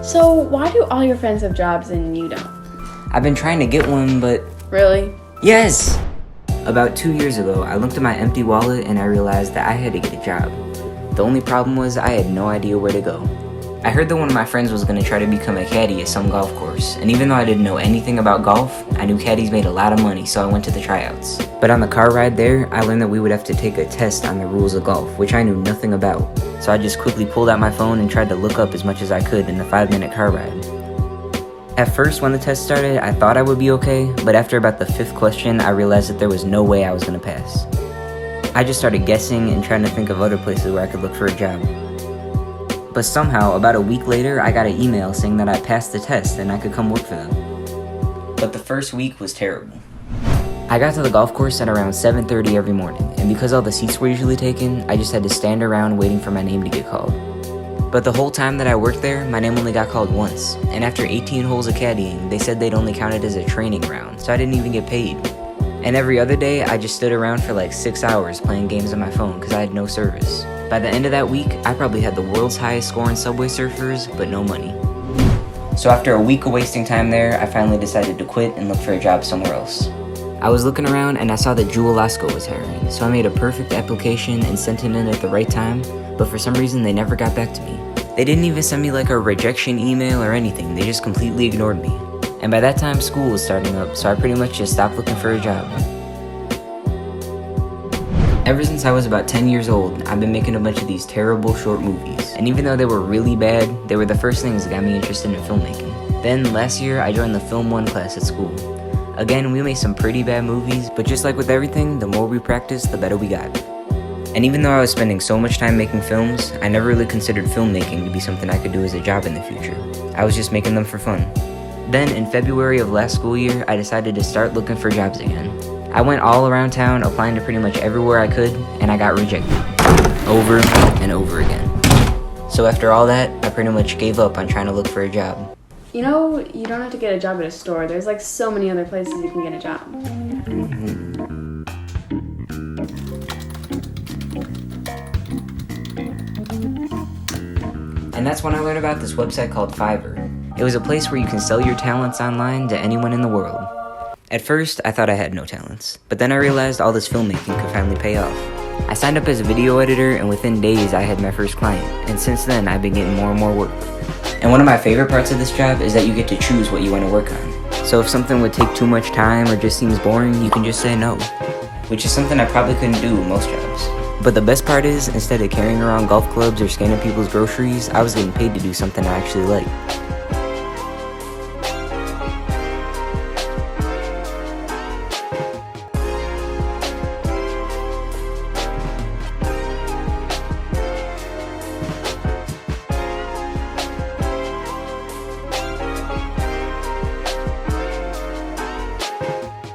So why do all your friends have jobs and you don't? I've been trying to get one, but... Really? Yes! About 2 years ago, I looked at my empty wallet and I realized that I had to get a job. The only problem was I had no idea where to go. I heard that one of my friends was going to try to become a caddy at some golf course, and even though I didn't know anything about golf, I knew caddies made a lot of money, so I went to the tryouts. But on the car ride there, I learned that we would have to take a test on the rules of golf, which I knew nothing about. So I just quickly pulled out my phone and tried to look up as much as I could in the 5-minute car ride. At first, when the test started, I thought I would be okay, but after about the 5th question, I realized that there was no way I was going to pass. I just started guessing and trying to think of other places where I could look for a job. But somehow, about a week later, I got an email saying that I passed the test and I could come work for them. But the first week was terrible. I got to the golf course at around 7:30 every morning, and because all the seats were usually taken, I just had to stand around waiting for my name to get called. But the whole time that I worked there, my name only got called once, and after 18 holes of caddying, they said they'd only count it as a training round, so I didn't even get paid. And every other day, I just stood around for like 6 hours playing games on my phone because I had no service. By the end of that week, I probably had the world's highest score in Subway Surfers, but no money. So after a week of wasting time there, I finally decided to quit and look for a job somewhere else. I was looking around and I saw that Jewel Lasco was hiring, so I made a perfect application and sent it in at the right time, but for some reason they never got back to me. They didn't even send me like a rejection email or anything, they just completely ignored me. And by that time, school was starting up, so I pretty much just stopped looking for a job. Ever since I was about 10 years old, I've been making a bunch of these terrible short movies. And even though they were really bad, they were the first things that got me interested in filmmaking. Then, last year, I joined the Film 1 class at school. Again, we made some pretty bad movies, but just like with everything, the more we practiced, the better we got. And even though I was spending so much time making films, I never really considered filmmaking to be something I could do as a job in the future. I was just making them for fun. Then, in February of last school year, I decided to start looking for jobs again. I went all around town, applying to pretty much everywhere I could, and I got rejected. Over and over again. So after all that, I pretty much gave up on trying to look for a job. You know, you don't have to get a job at a store. There's like so many other places you can get a job. And that's when I learned about this website called Fiverr. It was a place where you can sell your talents online to anyone in the world. At first, I thought I had no talents, but then I realized all this filmmaking could finally pay off. I signed up as a video editor, and within days I had my first client, and since then I've been getting more and more work. And one of my favorite parts of this job is that you get to choose what you want to work on. So if something would take too much time or just seems boring, you can just say no. Which is something I probably couldn't do with most jobs. But the best part is, instead of carrying around golf clubs or scanning people's groceries, I was getting paid to do something I actually like.